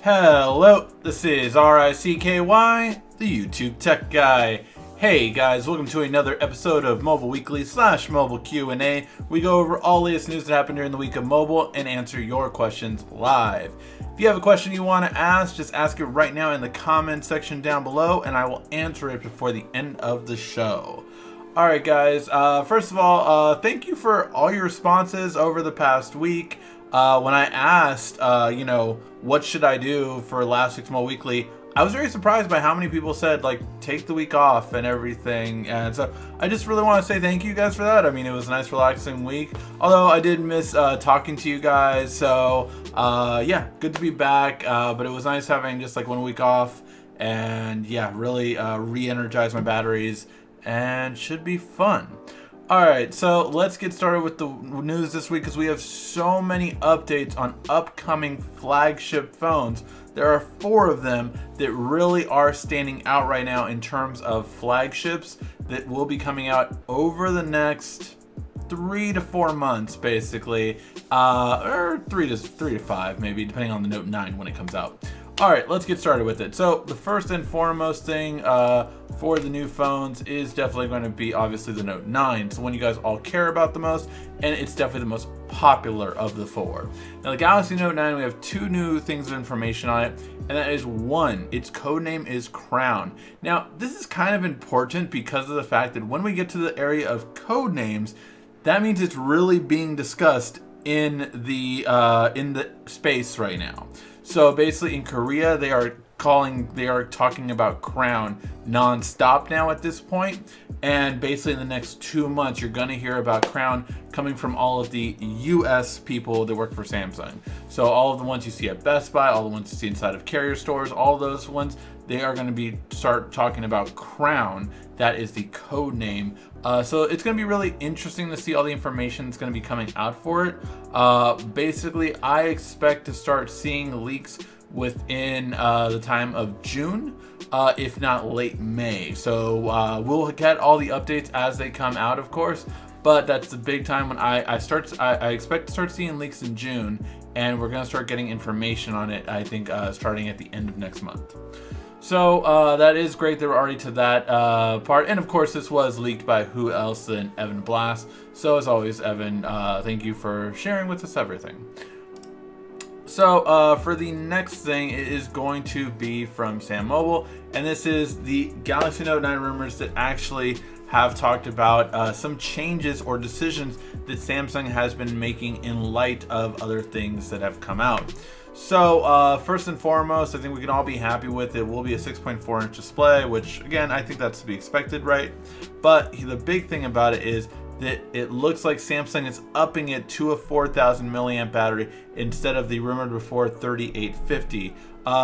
Hello, this is RICKY, the YouTube Tech Guy. Hey guys, welcome to another episode of Mobile Weekly / Mobile Q&A. We go over all latest news that happened during the week of mobile and answer your questions live. If you have a question you want to ask, just ask it right now in the comment section down below and I will answer it before the end of the show. Alright guys, first of all, thank you for all your responses over the past week. When I asked, what should I do for last week's Mobile Weekly, I was very surprised by how many people said, like, take the week off and everything. And so I just really want to say thank you guys for that. I mean, it was a nice, relaxing week. Although I did miss talking to you guys. So, yeah, good to be back. But it was nice having just, like, 1 week off. And, yeah, really re-energize my batteries. And should be fun. Alright, so let's get started with the news this week because we have so many updates on upcoming flagship phones. There are 4 of them that really are standing out right now in terms of flagships that will be coming out over the next 3 to 4 months, basically, or 3 to 5 maybe, depending on the Note 9 when it comes out. Alright, let's get started with it. So the first and foremost thing for the new phones is definitely going to be obviously the Note 9. It's the one you guys all care about the most, and it's definitely the most popular of the 4. Now the Galaxy Note 9, we have 2 new things of information on it, and that is 1, its code name is Crown. Now this is kind of important because of the fact that when we get to the area of code names, that means it's really being discussed in the space right now. So basically in Korea, they are talking about Crown non-stop now at this point. And basically in the next 2 months, you're gonna hear about Crown coming from all of the US people that work for Samsung. So all of the ones you see at Best Buy, all the ones you see inside of carrier stores, all those ones, they are gonna start talking about Crown. That is the code name. So it's going to be really interesting to see all the information that's going to be coming out for it. Basically, I expect to start seeing leaks within the time of June, if not late May. So we'll get all the updates as they come out, of course. But that's the big time when I expect to start seeing leaks in June, and we're going to start getting information on it, I think, starting at the end of next month. So that is great that we're already to that part. And of course, this was leaked by who else than Evan Blass. So as always, Evan, thank you for sharing with us everything. So for the next thing, it is going to be from Sam Mobile. And this is the Galaxy Note 9 rumors that actually have talked about some changes or decisions that Samsung has been making in light of other things that have come out. So first and foremost, I think we can all be happy with it. Will be a 6.4-inch display, which again, I think that's to be expected, right? But the big thing about it is that it looks like Samsung is upping it to a 4,000 milliamp battery instead of the rumored before 3,850.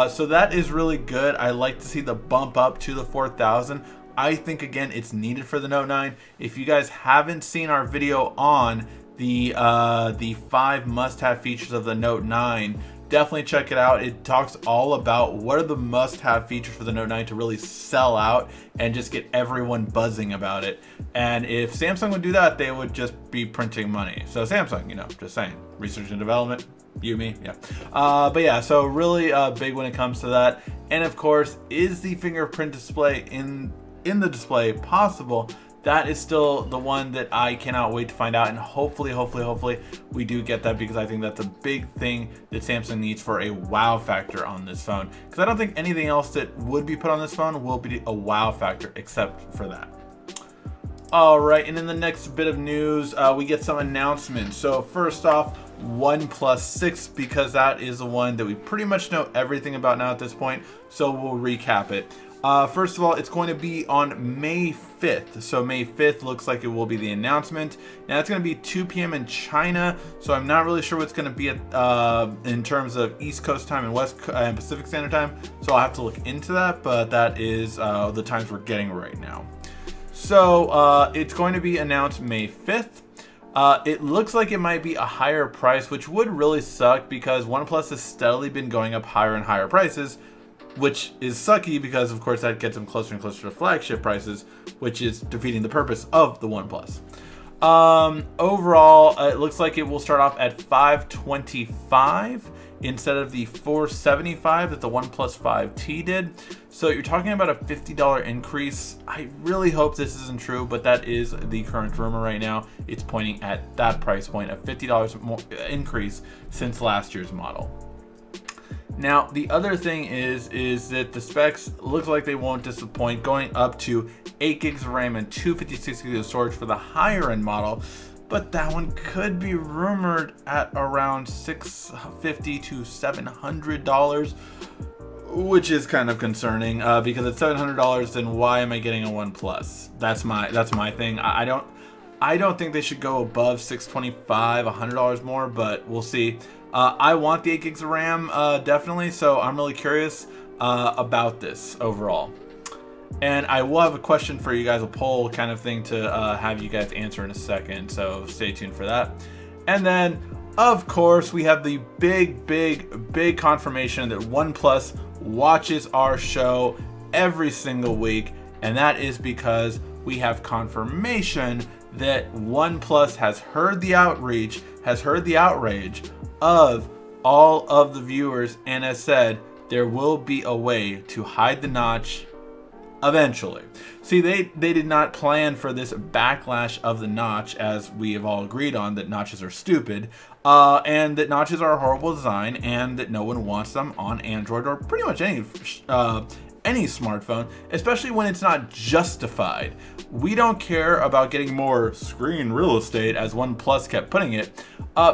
So that is really good. I like to see the bump up to the 4,000. I think again, it's needed for the Note 9. If you guys haven't seen our video on the 5 must-have features of the Note 9, definitely check it out. It talks all about what are the must-have features for the Note 9 to really sell out and just get everyone buzzing about it. And if Samsung would do that, they would just be printing money. So Samsung, just saying, research and development, you, me, yeah. But yeah, so really big when it comes to that. And of course, is the fingerprint display in the display possible? That is still the one that I cannot wait to find out, and hopefully we do get that, because I think that's a big thing that Samsung needs for a wow factor on this phone, because I don't think anything else that would be put on this phone will be a wow factor except for that. Alright, and in the next bit of news, we get some announcements. So first off, OnePlus 6, because that is the one that we pretty much know everything about now at this point, so we'll recap it. First of all, it's going to be on May 5th. So May 5th looks like it will be the announcement. Now it's going to be 2 p.m. in China, so I'm not really sure what's going to be at, in terms of East Coast time and Pacific Standard Time. So I'll have to look into that, but that is the times we're getting right now. So it's going to be announced May 5th. It looks like it might be a higher price, which would really suck because OnePlus has steadily been going up higher and higher prices, which is sucky because of course that gets them closer and closer to flagship prices, which is defeating the purpose of the OnePlus. Overall, it looks like it will start off at $525 instead of the $475 that the OnePlus 5T did. So you're talking about a $50 increase. I really hope this isn't true, but that is the current rumor right now. It's pointing at that price point, a $50 more increase since last year's model. Now, the other thing is that the specs look like they won't disappoint, going up to 8 gigs of RAM and 256 gigs of storage for the higher end model, but that one could be rumored at around $650 to $700, which is kind of concerning, because at $700, then why am I getting a OnePlus? That's my thing. I don't think they should go above $625, $100 more, but we'll see. I want the 8 gigs of RAM, definitely, so I'm really curious about this overall. And I will have a question for you guys, a poll kind of thing to have you guys answer in a second, so stay tuned for that. And then, of course, we have the big confirmation that OnePlus watches our show every single week, and that is because we have confirmation that OnePlus has heard the outreach, has heard the outrage of all of the viewers, and has said there will be a way to hide the notch eventually. See, they did not plan for this backlash of the notch, as we have all agreed on that notches are stupid, and that notches are a horrible design, and that no one wants them on Android or pretty much any smartphone, especially when it's not justified. We don't care about getting more screen real estate, as OnePlus kept putting it,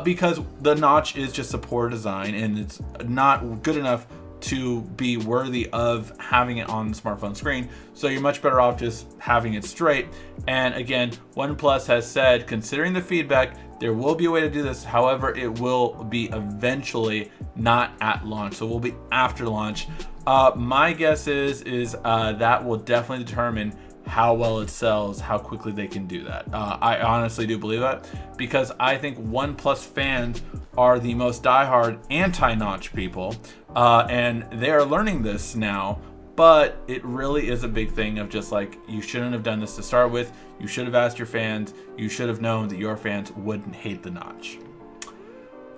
because the notch is just a poor design and it's not good enough to be worthy of having it on the smartphone screen. So you're much better off just having it straight. And again, OnePlus has said, considering the feedback, there will be a way to do this. However, it will be eventually, not at launch. So it will be after launch. My guess is that will definitely determine how well it sells, how quickly they can do that. I honestly do believe that, because I think OnePlus fans are the most diehard anti-notch people, and they are learning this now. But it really is a big thing of just like, you shouldn't have done this to start with. You should have asked your fans. You should have known that your fans wouldn't hate the notch.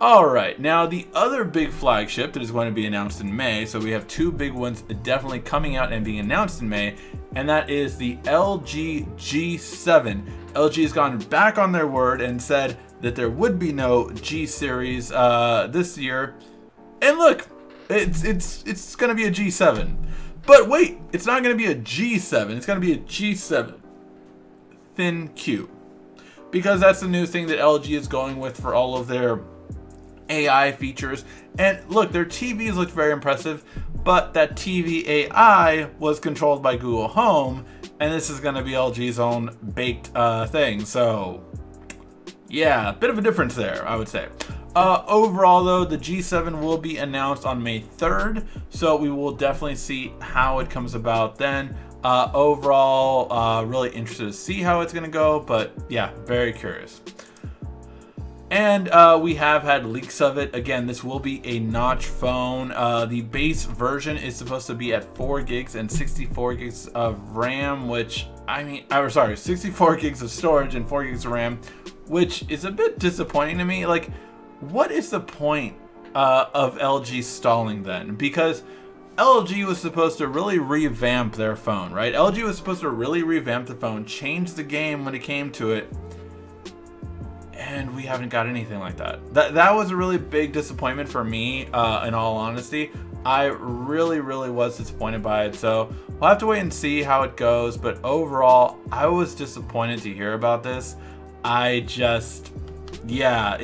Alright, now the other big flagship that is going to be announced in May, so we have two big ones definitely coming out and being announced in May, and that is the LG G7. LG has gone back on their word and said that there would be no G series this year, and look, it's going to be a G7. But wait, it's not going to be a G7, it's going to be a G7 Thin Q, because that's the new thing that LG is going with for all of their AI features. And look, their TVs looked very impressive, but that TV AI was controlled by Google Home, and this is going to be LG's own baked thing. So yeah, a bit of a difference there, I would say. Overall though, the G7 will be announced on May 3rd, so we will definitely see how it comes about then. Overall, really interested to see how it's going to go, but yeah, very curious. And we have had leaks of it. Again, this will be a notch phone. The base version is supposed to be at 4 gigs and 64 gigs of RAM, which, I mean, sorry, 64 gigs of storage and 4 gigs of RAM, which is a bit disappointing to me. Like, what is the point of LG stalling then? Because LG was supposed to really revamp their phone, right? LG was supposed to really revamp the phone, change the game when it came to it, and we haven't got anything like that. That was a really big disappointment for me, in all honesty. I really was disappointed by it, so we'll have to wait and see how it goes. But overall, I was disappointed to hear about this. I just, yeah,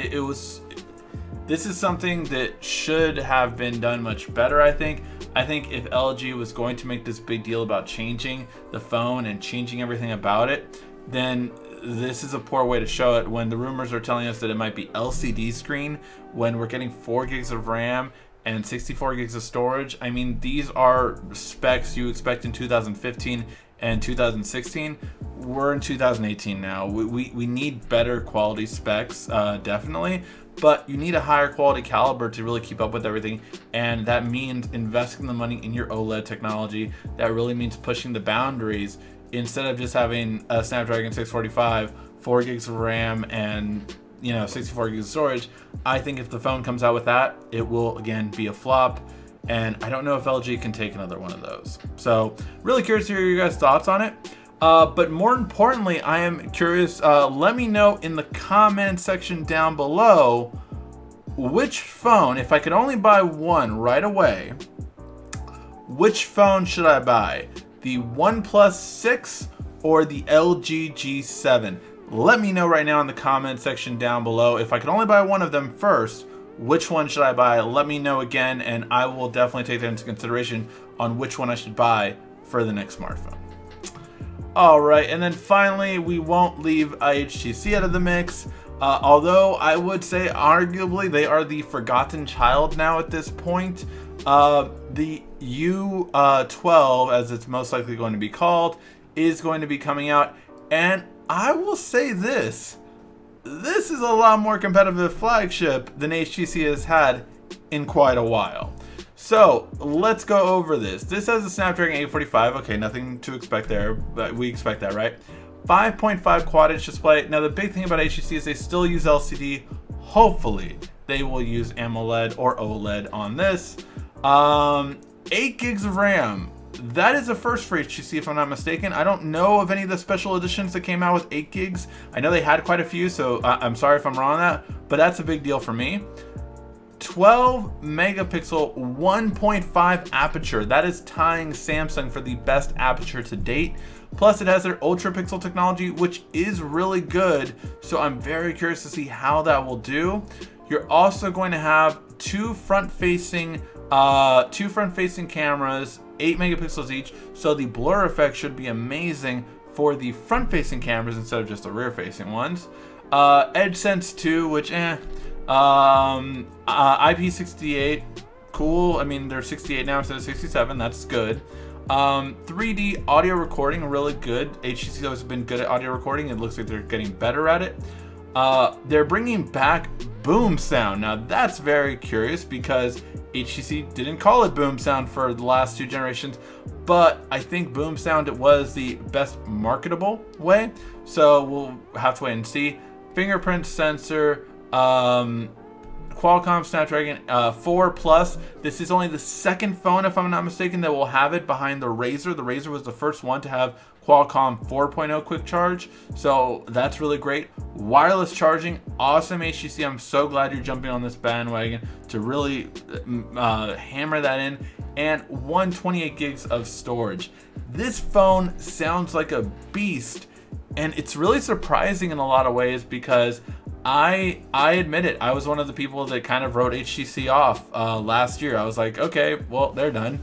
this is something that should have been done much better, I think. I think if LG was going to make this big deal about changing the phone and changing everything about it, then this is a poor way to show it, when the rumors are telling us that it might be LCD screen, when we're getting 4 gigs of RAM and 64 gigs of storage. I mean, these are specs you expect in 2015 and 2016. We're in 2018 now. We need better quality specs, definitely, but you need a higher quality caliber to really keep up with everything, and that means investing the money in your OLED technology. That really means pushing the boundaries, instead of just having a Snapdragon 645, 4 gigs of RAM, and you know, 64 gigs of storage. I think if the phone comes out with that, it will again be a flop. And I don't know if LG can take another one of those. So really curious to hear your guys' thoughts on it. But more importantly, I am curious, let me know in the comment section down below, which phone, if I could only buy one right away, which phone should I buy? The OnePlus 6 or the LG G7? Let me know right now in the comment section down below. If I could only buy one of them first, which one should I buy? Let me know again, and I will definitely take that into consideration on which one I should buy for the next smartphone. All right, and then finally, we won't leave HTC out of the mix. Although I would say arguably they are the forgotten child now at this point. The U12, as it's most likely going to be called, is going to be coming out. And I will say this is a lot more competitive flagship than HTC has had in quite a while. So let's go over this. This has a Snapdragon 845. Okay, nothing to expect there, but we expect that, right? 5.5 quad inch display. Now the big thing about HTC is they still use LCD. Hopefully they will use AMOLED or OLED on this. 8 gigs of RAM. That is a first for HTC if I'm not mistaken. I don't know of any of the special editions that came out with 8 gigs. I know they had quite a few, so I'm sorry if I'm wrong on that, but that's a big deal for me. 12 megapixel 1.5 aperture. That is tying Samsung for the best aperture to date. Plus it has their ultra pixel technology, which is really good. So I'm very curious to see how that will do. You're also going to have two front-facing cameras, 8 megapixels each. So the blur effect should be amazing for the front-facing cameras instead of just the rear-facing ones. EdgeSense 2, which IP68, cool. I mean, they're 68 now instead of 67. That's good. 3D audio recording, really good. HTC has been good at audio recording. It looks like they're getting better at it. They're bringing back boom sound. Now that's very curious because HTC didn't call it boom sound for the last 2 generations, but I think boom sound, it was the best marketable way. So we'll have to wait and see. Fingerprint sensor, Qualcomm Snapdragon 4 Plus. This is only the second phone, if I'm not mistaken, that will have it behind the Razr. The Razr was the first one to have Qualcomm 4.0 quick charge, so that's really great. Wireless charging, awesome HTC. I'm so glad you're jumping on this bandwagon to really hammer that in. And 128 gigs of storage. This phone sounds like a beast, and it's really surprising in a lot of ways because I admit it, I was one of the people that kind of wrote HTC off last year. I was like, okay, well, they're done.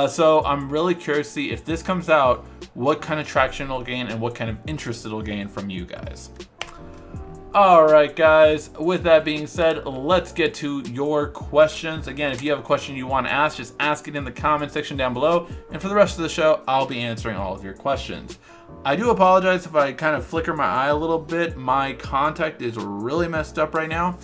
So I'm really curious to see if this comes out, what kind of traction it'll gain and what kind of interest it'll gain from you guys. All right, guys, with that being said, let's get to your questions. Again, if you have a question you want to ask, just ask it in the comment section down below. And for the rest of the show, I'll be answering all of your questions. I do apologize if I kind of flicker my eye a little bit. My contact is really messed up right now.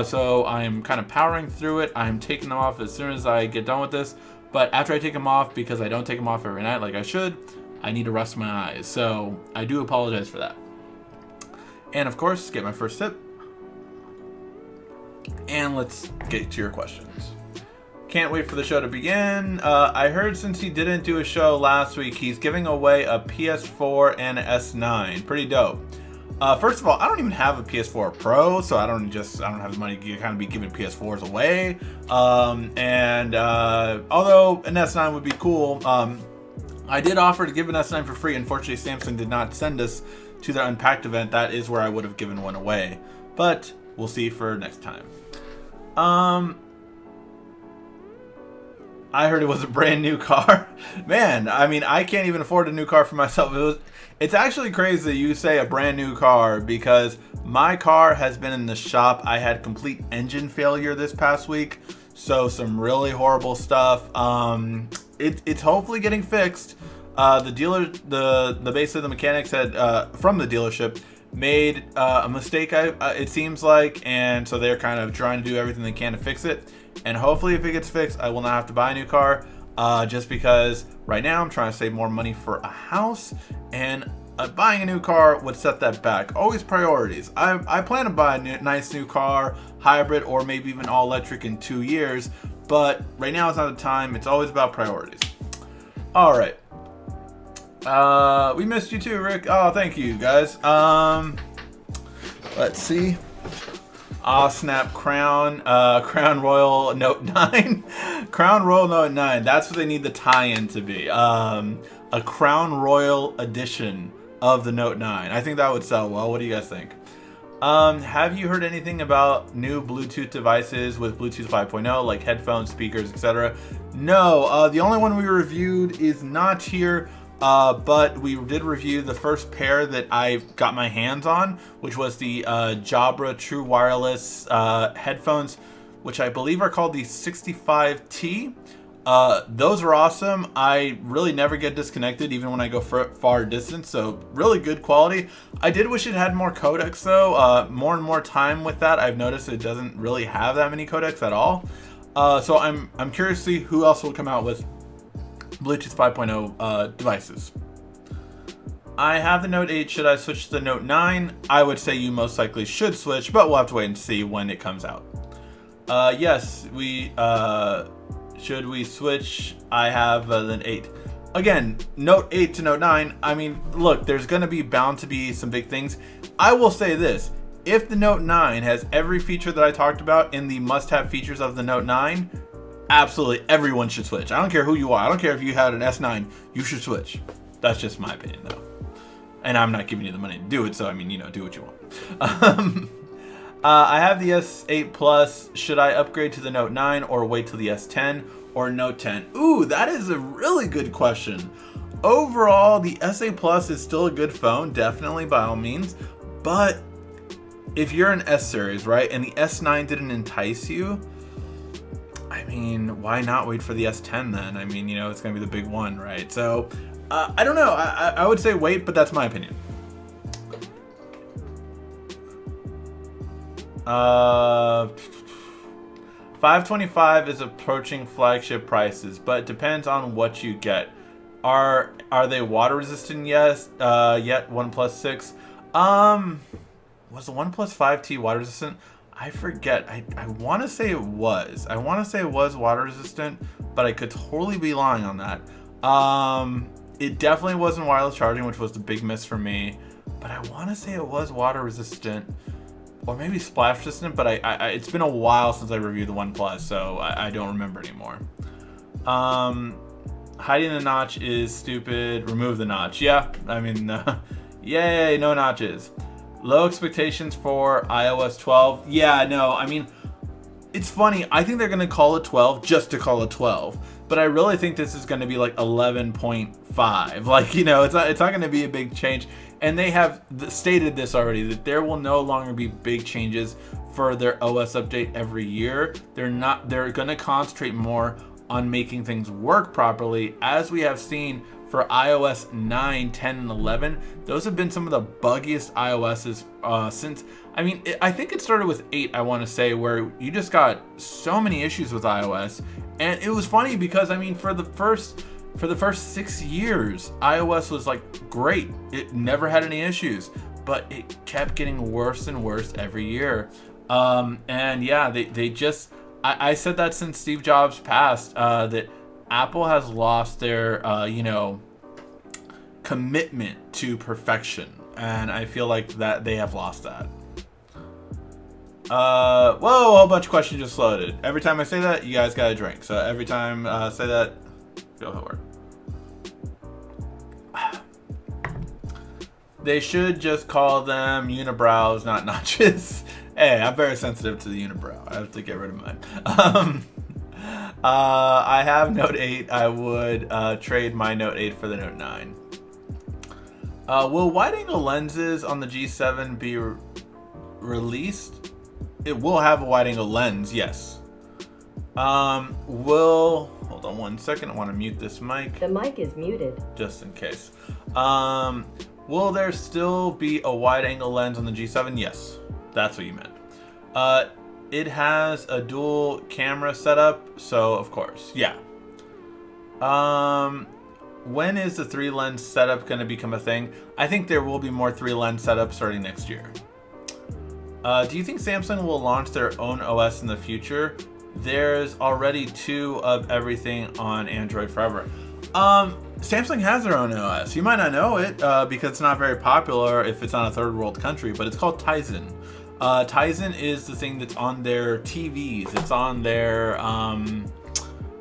So I'm kind of powering through it. I'm taking them off as soon as I get done with this. But after I take them off, because I don't take them off every night like I should, I need to rest my eyes. So I do apologize for that. And of course, get my first sip. And let's get to your questions. Can't wait for the show to begin. I heard since he didn't do a show last week, he's giving away a PS4 and an S9. Pretty dope. First of all, I don't even have a PS4 Pro, so I don't have the money to kind of be giving PS4s away. Although an S9 would be cool, I did offer to give an S9 for free. Unfortunately, Samsung did not send us to their Unpacked event. That is where I would have given one away, but we'll see for next time. I heard it was a brand new car. Man, I mean, I can't even afford a new car for myself. It's actually crazy that you say a brand new car because my car has been in the shop. I had complete engine failure this past week, so some really horrible stuff. It's hopefully getting fixed. Basically the mechanics had from the dealership made a mistake, it seems like, and so they're kind of trying to do everything they can to fix it. And hopefully if it gets fixed, I will not have to buy a new car, just because right now I'm trying to save more money for a house, and buying a new car would set that back. Always priorities. I plan to buy a nice new car, hybrid, or maybe even all electric in 2 years, but right now it's not the time. It's always about priorities. All right. We missed you too, Rick. Oh, thank you, guys. Let's see. Ah, snap, Crown Royal Note 9. Crown Royal Note 9. That's what they need the tie-in to be. A Crown Royal edition of the Note 9. I think that would sell well. What do you guys think? Have you heard anything about new Bluetooth devices with Bluetooth 5.0, like headphones, speakers, etc.? No. The only one we reviewed is not here. But we did review the first pair that I got my hands on, which was the Jabra True Wireless headphones, which I believe are called the 65T. Those are awesome. I really never get disconnected even when I go far distance, so really good quality. I did wish it had more codecs though. More and more time with that, I've noticed it doesn't really have that many codecs at all. So I'm curious to see who else will come out with Bluetooth 5.0 devices. I have the Note 8. Should I switch to the Note 9? I would say you most likely should switch, but we'll have to wait and see when it comes out. Yes, should we switch? I have the 8. Again, Note 8 to Note 9. I mean, look, there's going to be bound to be some big things. I will say this. If the Note 9 has every feature that I talked about in the must-have features of the Note 9, absolutely everyone should switch. I don't care who you are. I don't care if you had an S9. You should switch. That's just my opinion, though. And I'm not giving you the money to do it, so I mean, you know, do what you want. I have the S8 Plus. Should I upgrade to the Note 9 or wait till the S10 or Note 10? Ooh, that is a really good question. Overall, the S8 Plus is still a good phone, definitely, by all means. But if you're an S series, right, and the S9 didn't entice you, I mean, why not wait for the S10 then? I mean, you know, it's going to be the big one, right? So, I don't know. I would say wait, but that's my opinion. 525 is approaching flagship prices, but it depends on what you get. Are they water resistant? Yes. Yet OnePlus 6. Was the OnePlus 5T water resistant? I forget. I want to say it was. I want to say it was water resistant, but I could totally be lying on that. It definitely wasn't wireless charging, which was the big miss for me. But I want to say it was water resistant, or maybe splash resistant. But it's been a while since I reviewed the OnePlus, so I don't remember anymore. Hiding the notch is stupid. Remove the notch. Yeah, I mean, yay, no notches. Low expectations for iOS 12. Yeah, no, I mean, it's funny. I think they're going to call it 12 just to call it 12. But I really think this is going to be like 11.5. Like, you know, it's not going to be a big change. And they have stated this already, that there will no longer be big changes for their OS update every year. They're going to concentrate more on making things work properly, as we have seen for iOS 9, 10, and 11. Those have been some of the buggiest iOSs since, I mean, I think it started with 8, I want to say, where you just got so many issues with iOS. And it was funny because, I mean, for the first 6 years, iOS was like great. It never had any issues, but it kept getting worse and worse every year. And yeah, they just, I said that since Steve Jobs passed, that Apple has lost their, you know, commitment to perfection, and I feel like that they have lost that. Whoa, a whole bunch of questions just loaded. Every time I say that, you guys got a drink. So every time I say that, go forward. They should just call them unibrows, not notches. Hey, I'm very sensitive to the unibrow. I have to get rid of mine. I have Note 8. I would trade my Note 8 for the Note 9. Will wide-angle lenses on the G7 be released? It will have a wide-angle lens, yes. Hold on one second. I want to mute this mic. The mic is muted. Just in case. Will there still be a wide-angle lens on the G7? Yes. That's what you meant. It has a dual camera setup, so of course, yeah. when is the 3-lens setup going to become a thing? I think there will be more 3-lens setups starting next year. Do you think Samsung will launch their own OS in the future? There's already 2 of everything on Android forever. Samsung has their own OS. You might not know it because it's not very popular if it's not a third world country, but it's called Tizen. Tizen is the thing that's on their TVs. It's on their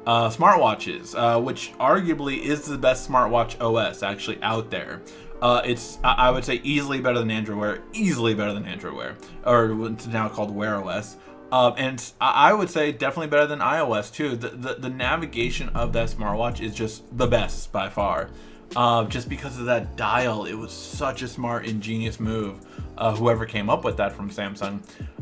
smartwatches, which arguably is the best smartwatch OS actually out there. It's, I would say, easily better than Android Wear, easily better than Android Wear, or what's now called Wear OS. And I would say definitely better than iOS too. The navigation of that smartwatch is just the best by far. Just because of that dial, it was such a smart, ingenious move. Whoever came up with that from Samsung.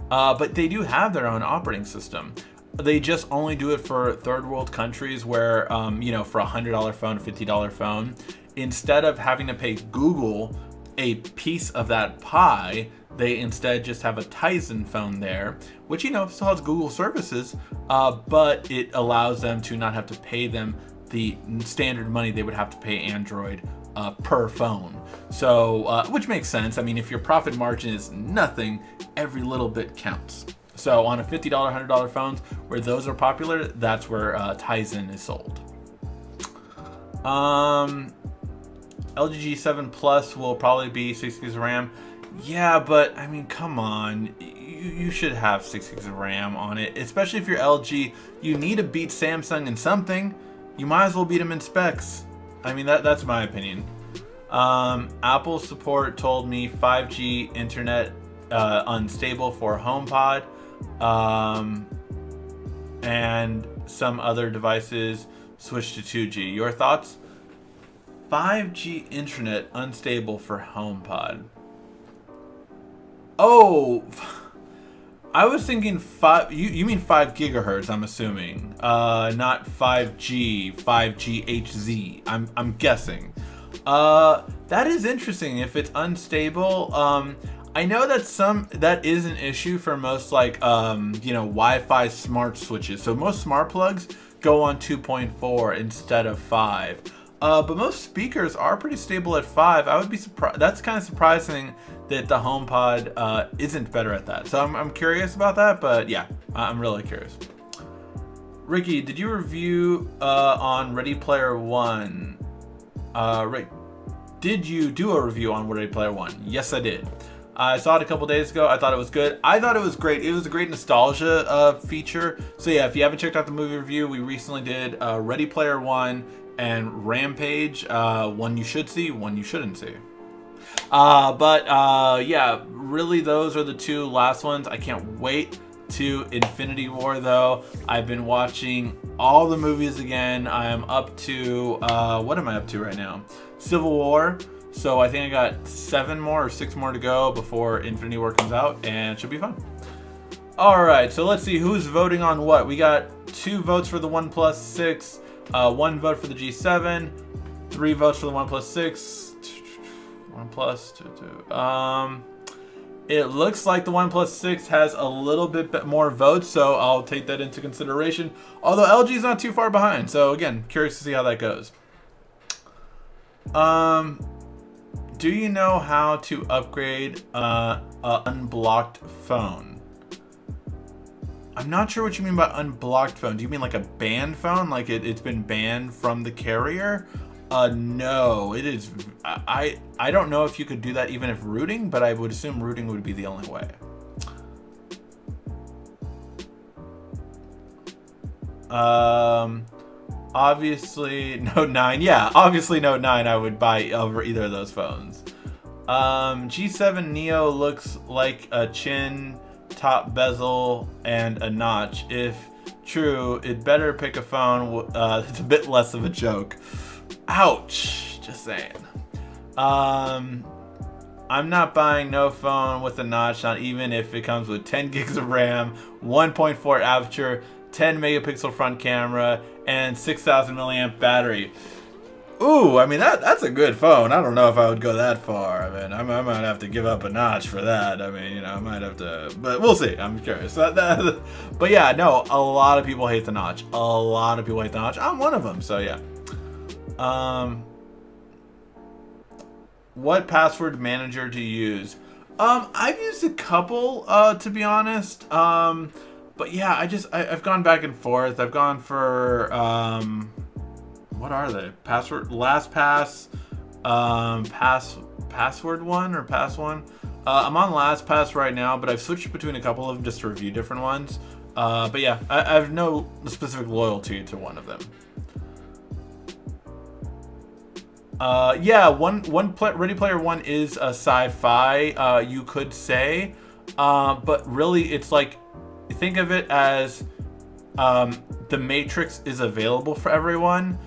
But they do have their own operating system. They just only do it for third world countries where, you know, for a $100 phone, $50 phone, instead of having to pay Google a piece of that pie, they instead just have a Tizen phone there, which, you know, still has Google services, but it allows them to not have to pay them the standard money they would have to pay Android per phone. So, which makes sense. I mean, if your profit margin is nothing, every little bit counts. So on a $50, $100 phones, where those are popular, that's where Tizen is sold. LG G7 Plus will probably be 6 gigs of RAM. Yeah, but I mean, come on. You should have 6 gigs of RAM on it, especially if you're LG. You need to beat Samsung in something. You might as well beat them in specs. I mean, that's my opinion. Apple support told me 5G internet unstable for HomePod, and some other devices switched to 2G. Your thoughts? 5G internet unstable for HomePod. Oh, I was thinking you mean 5 gigahertz, I'm assuming. Not 5G, 5GHz. I'm guessing. That is interesting if it's unstable. I know that is an issue for most, like, you know, Wi-Fi smart switches. So most smart plugs go on 2.4 instead of 5. But most speakers are pretty stable at 5. I would be surprised. That's kind of surprising that the HomePod isn't better at that. So I'm curious about that, but yeah, I'm really curious. Ricky, did you review on Ready Player One? Rick, did you do a review on Ready Player One? Yes, I did. I saw it a couple days ago. I thought it was good. I thought it was great. It was a great nostalgia feature. So yeah, if you haven't checked out the movie review, we recently did Ready Player One and Rampage. One you should see, one you shouldn't see. Yeah, really those are the 2 last ones. I can't wait to Infinity War though. I've been watching all the movies again. I am up to, what am I up to right now? Civil War. So I think I got 7 more or 6 more to go before Infinity War comes out, and it should be fun. Alright, so let's see who's voting on what. We got 2 votes for the OnePlus 6, 1 vote for the G7, 3 votes for the OnePlus 6, OnePlus 2. It looks like the OnePlus 6 has a little bit more votes, so I'll take that into consideration. Although LG is not too far behind, so again, curious to see how that goes. Do you know how to upgrade an unblocked phone? I'm not sure what you mean by unblocked phone. Do you mean like a banned phone? Like it's been banned from the carrier? No, it is. I don't know if you could do that even if rooting, but I would assume rooting would be the only way. Obviously Note 9. Yeah, obviously Note 9 I would buy over either of those phones. G7 Neo looks like a chin, top bezel, and a notch. If true, it better pick a phone that's a bit less of a joke. Ouch, just saying. I'm not buying no phone with a notch, not even if it comes with 10 gigs of RAM, 1.4 aperture, 10 megapixel front camera, and 6,000 milliamp battery. Ooh, I mean, that's a good phone. I don't know if I would go that far. I mean, I might have to give up a notch for that. I mean, you know, I might have to, but we'll see. I'm curious. But yeah, no, a lot of people hate the notch. A lot of people hate the notch. I'm one of them, so yeah. what password manager do you use? I've used a couple, to be honest. But yeah, I've gone back and forth. I've gone for, what are they? LastPass, Password One or Pass One. I'm on LastPass right now, but I've switched between a couple of them just to review different ones. But yeah, I have no specific loyalty to one of them. Yeah, Ready Player One is a sci-fi, you could say, but really it's like, think of it as The Matrix is available for everyone.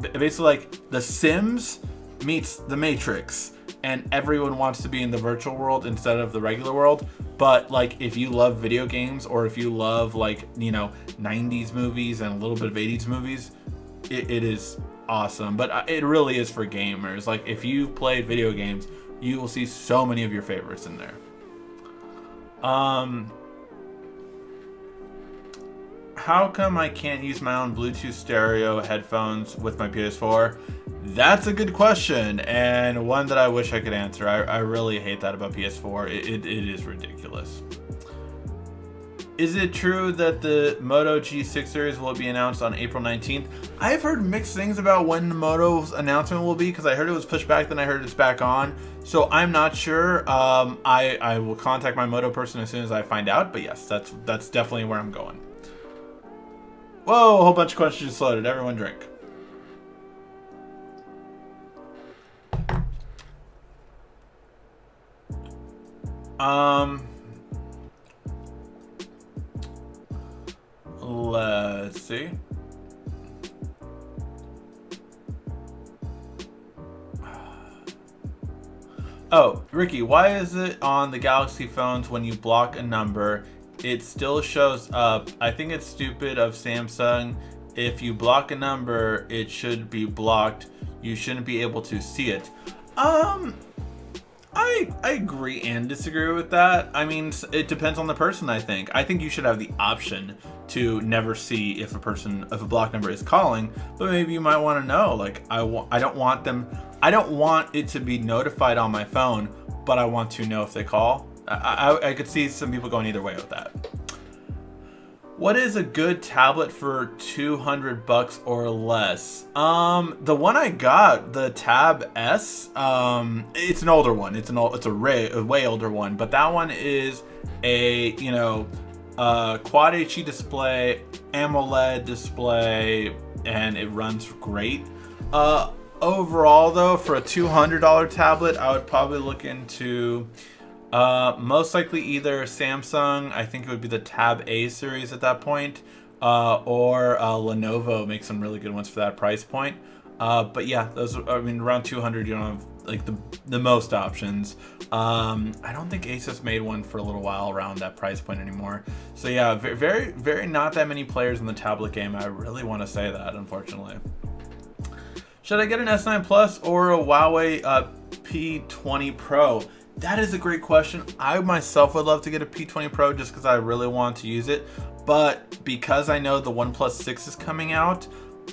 Basically, like The Sims meets The Matrix, and everyone wants to be in the virtual world instead of the regular world. But like, if you love video games, or if you love, like, you know, 90s movies and a little bit of 80s movies, it is awesome. But it really is for gamers. Like, if you've played video games, you will see so many of your favorites in there. How come I can't use my own Bluetooth stereo headphones with my PS4? That's a good question, and one that I wish I could answer. I really hate that about PS4. It is ridiculous. Is it true that the Moto G6 series will be announced on April 19th? I've heard mixed things about when the Moto's announcement will be, because I heard it was pushed back, then I heard it's back on. So I'm not sure. I will contact my Moto person as soon as I find out, but yes, that's definitely where I'm going. Whoa, a whole bunch of questions just loaded. Everyone drink. Let's see. Oh, Ricky, why is it on the Galaxy phones when you block a number, it still shows up? I think it's stupid of Samsung. If you block a number, it should be blocked. You shouldn't be able to see it. I agree and disagree with that. I mean, it depends on the person, I think. I think you should have the option to never see if a block number is calling, but maybe you might want to know, like, I don't want it to be notified on my phone, but I want to know if they call. I could see some people going either way with that. What is a good tablet for $200 or less? The one I got, the Tab S, it's an older one. It's a way older one, but that one is a, you know, Quad HD display, AMOLED display, and it runs great. Overall though, for a $200 tablet, I would probably look into most likely either Samsung, I think it would be the Tab A series at that point, or Lenovo makes some really good ones for that price point. But yeah, those, I mean, around 200, you don't have like the most options. I don't think Asus made one for a little while around that price point anymore. So yeah, very not that many players in the tablet game. I really want to say that, unfortunately. Should I get an S9 Plus or a Huawei P20 Pro? That is a great question. I myself would love to get a P20 Pro just because I really want to use it. But because I know the OnePlus 6 is coming out,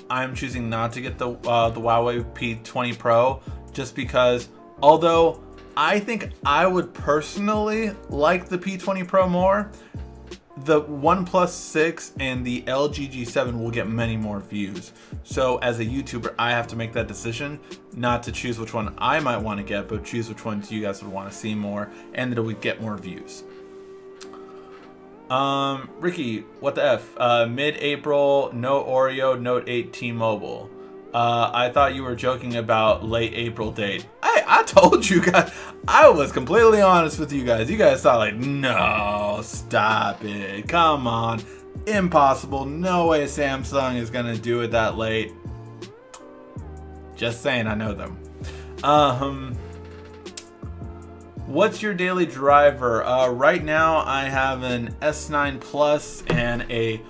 I'm choosing not to get the Huawei P20 Pro, just because, although I think I would personally like the P20 Pro more, the OnePlus 6 and the LG G7 will get many more views. So as a YouTuber, I have to make that decision, not to choose which one I might want to get, but choose which ones you guys would want to see more and that it would get more views. Ricky, what the F? Mid-April, no Oreo, Note 8 T-Mobile. I thought you were joking about late April date. I told you guys, I was completely honest with you guys. You guys thought like, no, stop it, come on, impossible, no way Samsung is gonna do it that late. Just saying, I know them. What's your daily driver? Right now I have an S9 Plus and a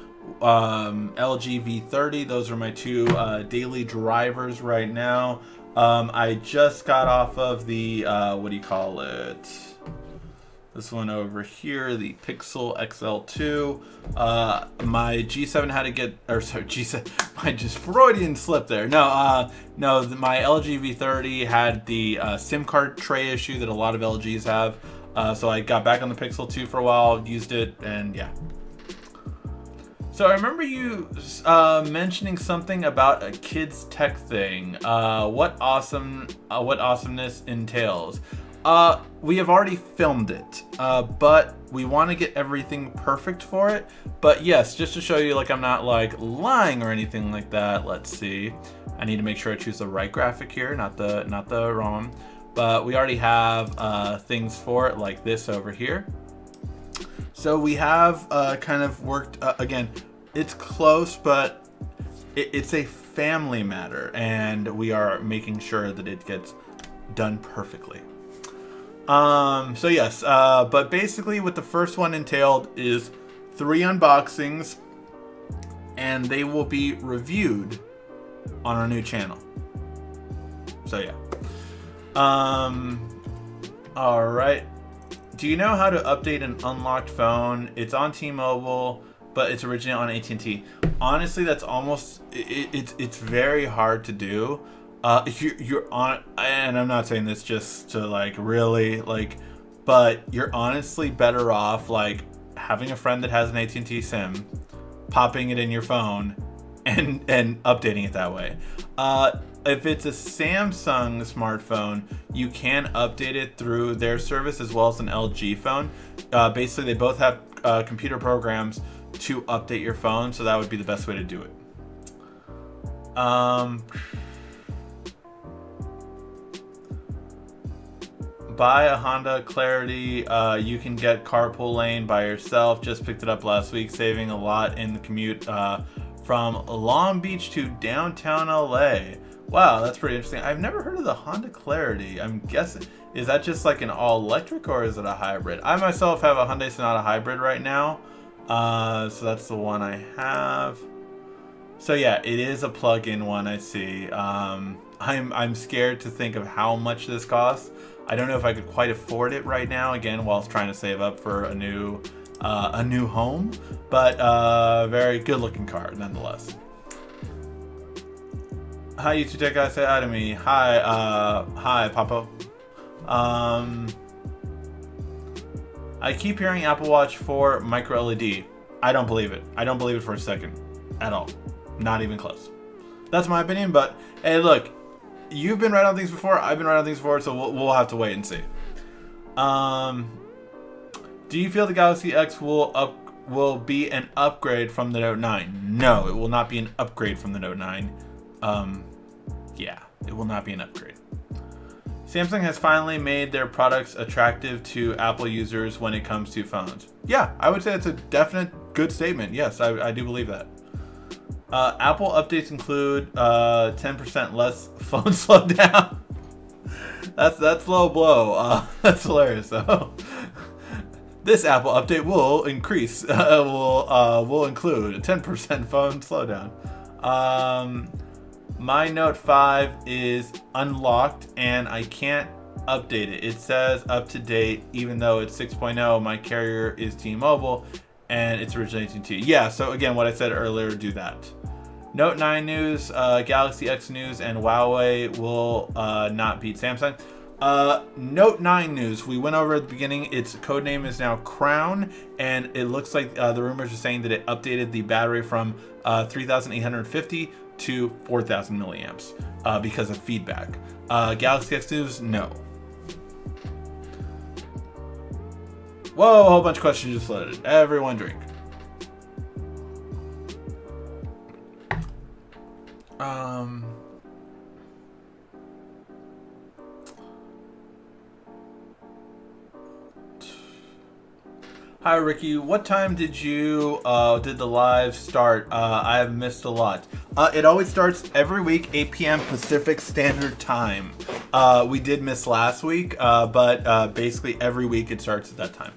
LG V30. Those are my two daily drivers right now. I just got off of the what do you call it, This one over here, the Pixel XL2. My G7 had to get, or sorry, G7, my just Freudian slip there. No, my LG V30 had the SIM card tray issue that a lot of LGs have. So I got back on the Pixel 2 for a while, used it, and yeah. So I remember you mentioning something about a kids tech thing. What awesomeness entails. We have already filmed it, but we want to get everything perfect for it. But yes, just to show you, like, I'm not like lying or anything like that. Let's see. I need to make sure I choose the right graphic here, not the wrong one. But we already have things for it, like this over here. So we have kind of worked, again, it's close, but it's a family matter, and we are making sure that it gets done perfectly. So yes, but basically what the first one entailed is 3 unboxings, and they will be reviewed on our new channel. So yeah. All right. Do you know how to update an unlocked phone? It's on T-Mobile, but it's originally on AT&T. Honestly, that's almost, it's very hard to do. You're on, and I'm not saying this just to like really like, but you're honestly better off like having a friend that has an AT&T SIM, popping it in your phone, and updating it that way. If it's a Samsung smartphone, you can update it through their service as well as an LG phone. Basically, they both have computer programs to update your phone, so that would be the best way to do it. Buy a Honda Clarity. You can get carpool lane by yourself. Just picked it up last week, saving a lot in the commute from Long Beach to downtown LA. Wow, that's pretty interesting. I've never heard of the Honda Clarity. I'm guessing, is that just like an all-electric or is it a hybrid? I myself have a Hyundai Sonata Hybrid right now. So that's the one I have. So yeah, it is a plug-in one, I see. I'm scared to think of how much this costs. I don't know if I could quite afford it right now, again, while trying to save up for a new home, but very good-looking car nonetheless. Hi, YouTube Tech Guy, say hi to me. Hi, hi, Papa. I keep hearing Apple Watch 4 micro LED. I don't believe it. I don't believe it for a second, at all. Not even close. That's my opinion, but hey, look, you've been right on things before. I've been right on things before, so we'll have to wait and see. Do you feel the Galaxy X will be an upgrade from the Note 9? No, it will not be an upgrade from the Note 9. Yeah, it will not be an upgrade. Samsung has finally made their products attractive to Apple users when it comes to phones. Yeah, I would say that's a definite good statement. Yes, I do believe that. Apple updates include 10% less phone slowdown. That's low blow. That's hilarious though. This Apple update will increase, will include a 10% phone slowdown. My Note 5 is unlocked and I can't update it. It says up to date, even though it's 6.0. My carrier is T-Mobile and it's originally AT&T. Yeah, so again, what I said earlier, do that. Note 9 news, Galaxy X news, and Huawei will not beat Samsung. Note 9 news, we went over at the beginning, its code name is now Crown, and it looks like the rumors are saying that it updated the battery from 3,850 to 4,000 milliamps because of feedback. Galaxy X news, no. Whoa, a whole bunch of questions just loaded. Everyone drink. Hi Ricky, what time did you did the live start? I have missed a lot. It always starts every week 8 p.m. Pacific Standard Time. We did miss last week, but basically every week it starts at that time,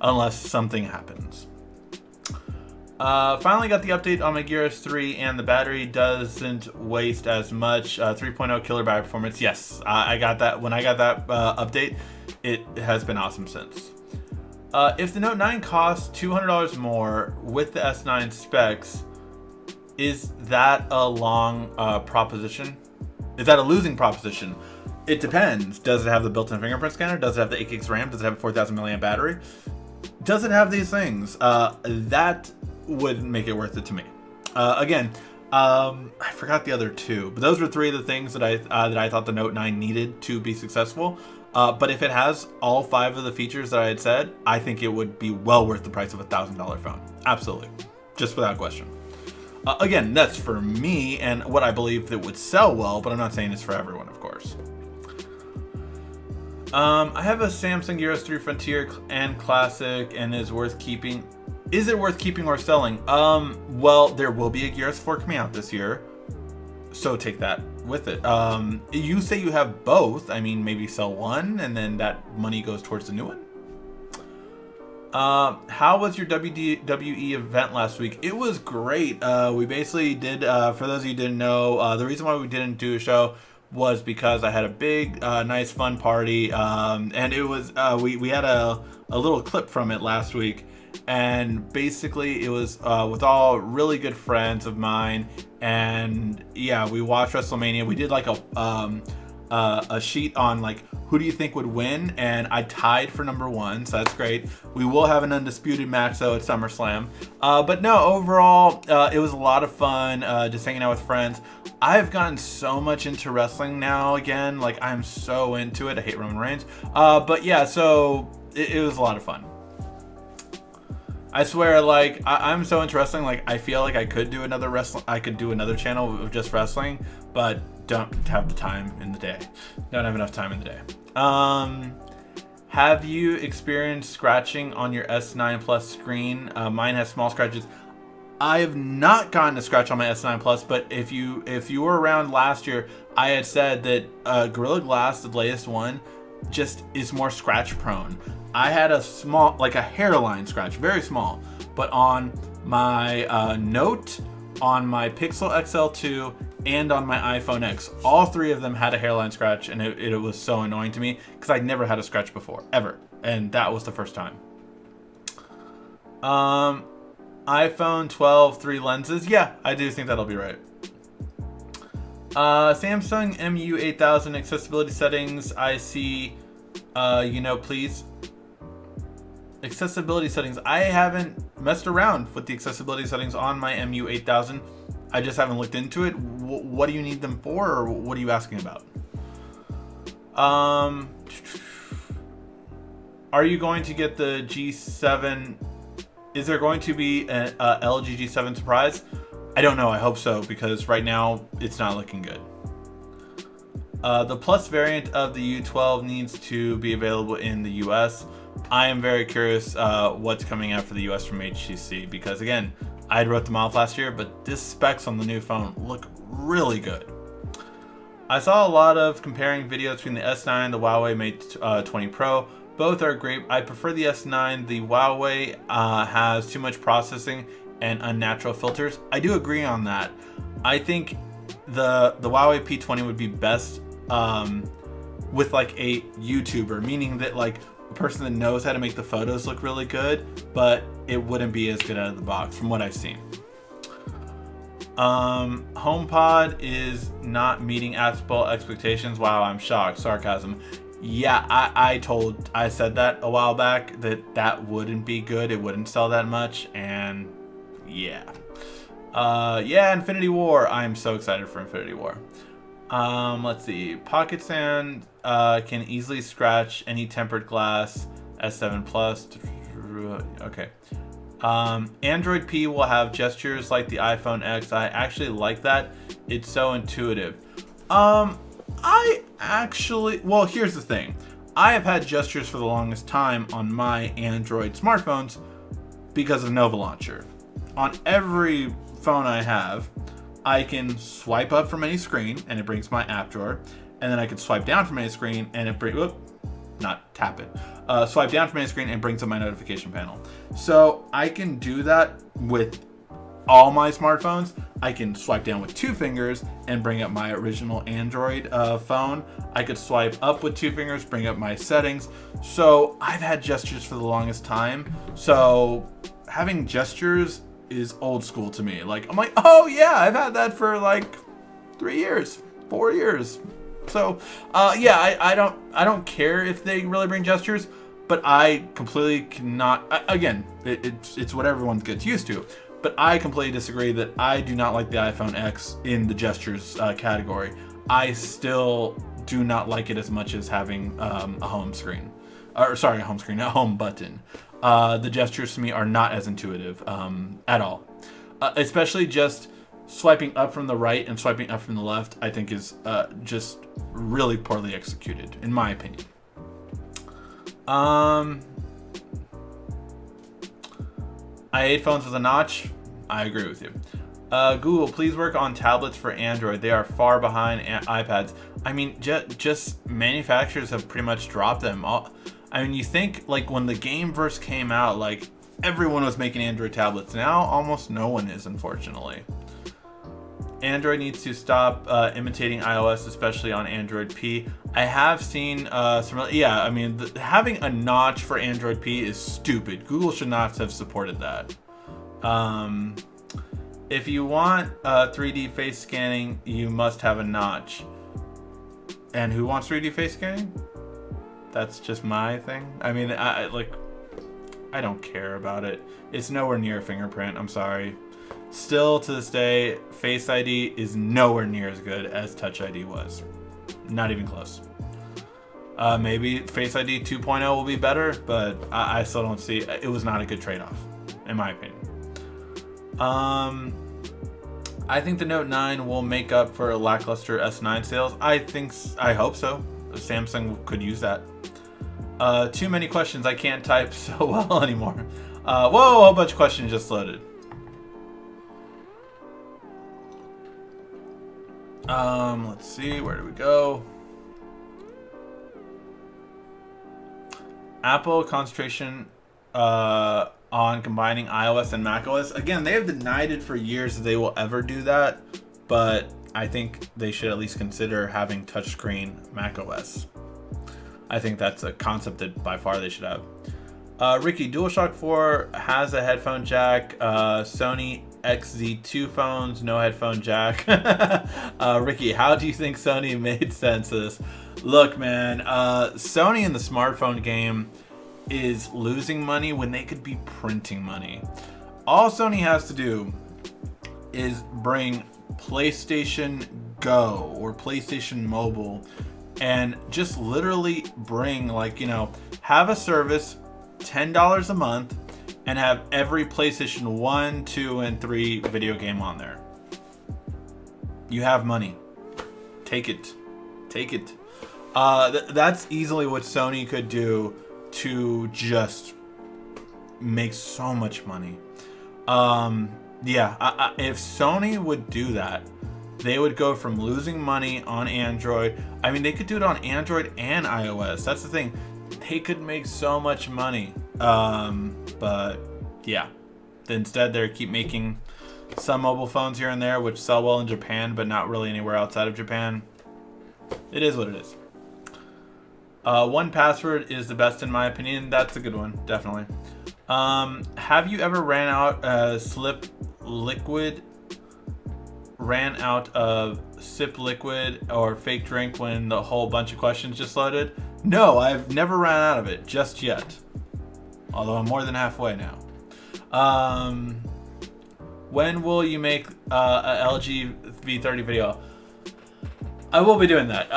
unless something happens. Finally got the update on my Gear S3 and the battery doesn't waste as much. 3.0 killer battery performance. Yes, I got that. When I got that update, it has been awesome since. If the Note 9 costs $200 more with the S9 specs, is that a long proposition? Is that a losing proposition? It depends. Does it have the built-in fingerprint scanner? Does it have the 8 gigs RAM? Does it have a 4,000 milliamp battery? Does it have these things? That would make it worth it to me. Again, I forgot the other two, but those were three of the things that I thought the Note 9 needed to be successful. But if it has all 5 of the features that I had said, I think it would be well worth the price of a $1,000 phone. Absolutely, just without question. Again, that's for me and what I believe that would sell well, but I'm not saying it's for everyone, of course. I have a Samsung Gear S3 Frontier and Classic, and is worth keeping. Is it worth keeping or selling? Well, there will be a Gear S4 coming out this year, so take that with it. You say you have both. I mean, maybe sell one, and then that money goes towards the new one. How was your WWE event last week? It was great. We basically did, for those of you who didn't know, the reason why we didn't do a show was because I had a big, nice, fun party, and it was, we had a little clip from it last week, and basically it was with all really good friends of mine, and yeah, we watched WrestleMania. We did like a sheet on like who do you think would win, and I tied for #1, so that's great. We will have an undisputed match though at SummerSlam, but no, overall it was a lot of fun, just hanging out with friends. I've gotten so much into wrestling now again, like I'm so into it. I hate Roman Reigns, but yeah, so it was a lot of fun. I swear, like I'm so into wrestling, like I feel like I could do another channel of just wrestling, but don't have the time in the day. Don't have enough time in the day. Have you experienced scratching on your S9 Plus screen? Mine has small scratches. I have not gotten a scratch on my S9 Plus, but if you were around last year, I had said that Gorilla Glass, the latest one, just is more scratch prone. I had a small, like a hairline scratch, very small, but on my Note, on my Pixel XL2, and on my iPhone X, all 3 of them had a hairline scratch, and it was so annoying to me because I'd never had a scratch before, ever, and that was the first time. iPhone 12 3 lenses, yeah, I do think that'll be right. Samsung MU8000 accessibility settings, I see, you know, please. Accessibility settings, I haven't messed around with the accessibility settings on my MU8000. I just haven't looked into it. What do you need them for, or what are you asking about? Are you going to get the G7? Is there going to be an LG G7 surprise? I don't know. I hope so, because right now it's not looking good. The Plus variant of the U12 needs to be available in the US. I am very curious what's coming out for the US from HTC, because again, I wrote them off last year, but this specs on the new phone look really good. I saw a lot of comparing videos between the S9 and the Huawei Mate 20 Pro. Both are great. I prefer the S9. The Huawei has too much processing and unnatural filters. I do agree on that. I think the Huawei P20 would be best with like a YouTuber, meaning that like a person that knows how to make the photos look really good, but it wouldn't be as good out of the box from what I've seen. HomePod is not meeting Apple expectations. Wow, I'm shocked. Sarcasm. Yeah, I said that a while back that wouldn't be good. It wouldn't sell that much, and yeah. Yeah, Infinity War. I'm so excited for Infinity War. Let's see. Pocket Sand can easily scratch any tempered glass. S7 Plus. Okay. Android P will have gestures like the iPhone X. I actually like that. It's so intuitive. Well, here's the thing. I have had gestures for the longest time on my Android smartphones because of Nova Launcher. On every phone I have, I can swipe up from any screen and it brings my app drawer, and then I can swipe down from any screen and it brings, not tap it, swipe down from any screen and brings up my notification panel. So I can do that with all my smartphones, I can swipe down with 2 fingers and bring up my original Android phone. I could swipe up with 2 fingers, bring up my settings. So I've had gestures for the longest time. So having gestures is old school to me. Like, I'm like, oh yeah, I've had that for like 3 years, 4 years. So yeah, I don't care if they really bring gestures, but I completely cannot. Again, it's what everyone gets used to. But I completely disagree that I do not like the iPhone X in the gestures category. I still do not like it as much as having a home screen. Or sorry, a home screen, a home button. The gestures to me are not as intuitive at all. Especially just swiping up from the right and swiping up from the left, I think is just really poorly executed, in my opinion. I hate phones with a notch. I agree with you. Google, please work on tablets for Android. They are far behind iPads. I mean, just manufacturers have pretty much dropped them. I mean, you think like when the game first came out, like everyone was making Android tablets. Now almost no one is, unfortunately. Android needs to stop imitating iOS, especially on Android P. I have seen some, yeah, I mean, having a notch for Android P is stupid. Google should not have supported that. If you want 3D face scanning, you must have a notch. And who wants 3D face scanning? That's just my thing. I mean, I don't care about it. It's nowhere near a fingerprint, I'm sorry. Still to this day, Face ID is nowhere near as good as Touch ID was. Not even close. Maybe Face ID 2.0 will be better, but I still don't see, it was not a good trade-off, in my opinion. I think the Note 9 will make up for lackluster S9 sales. I hope so. Samsung could use that. Too many questions, I can't type so well anymore. Whoa, a whole bunch of questions just loaded. Let's see, where do we go? Apple concentration on combining iOS and macOS. Again, they have denied it for years that they will ever do that, but I think they should at least consider having touchscreen macOS. I think that's a concept that by far they should have. Ricky, DualShock 4 has a headphone jack. Sony XZ2 phones, no headphone jack. Ricky, how do you think Sony made sense of this? Look, man, Sony in the smartphone game is losing money when they could be printing money. All Sony has to do is bring PlayStation Go or PlayStation Mobile and just literally bring, like, you know, have a service, $10 a month, and have every PlayStation 1, 2, and 3 video game on there. You have money. Take it. Take it. That's easily what Sony could do to just make so much money. Yeah, if Sony would do that, they would go from losing money on Android. I mean, they could do it on Android and iOS. That's the thing. They could make so much money. But yeah, instead they keep making some mobile phones here and there, which sell well in Japan, but not really anywhere outside of Japan. It is what it is. 1Password is the best in my opinion. That's a good one, definitely. Have you ever ran out of sip liquid or fake drink when the whole bunch of questions just loaded? No, I've never ran out of it just yet. Although I'm more than halfway now. When will you make a LG V30 video? I will be doing that.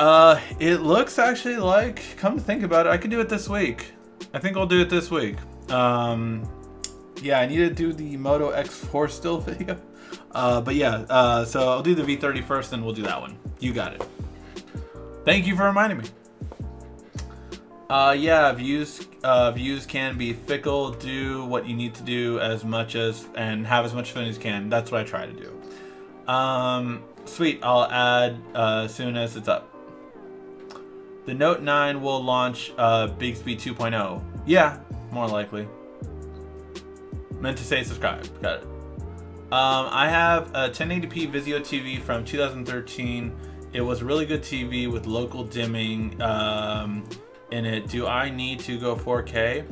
It looks actually like, come to think about it, I could do it this week. I think I'll do it this week. Yeah, I need to do the Moto X4 still video. But yeah, so I'll do the V30 first, then we'll do that one. You got it. Thank you for reminding me. Yeah, views can be fickle. Do what you need to do and have as much fun as you can. That's what I try to do. Sweet, I'll add as soon as it's up. The Note 9 will launch Bixby 2.0. Yeah, more likely. Meant to say subscribe. Got it. I have a 1080p Vizio TV from 2013. It was a really good TV with local dimming in it. Do I need to go 4K?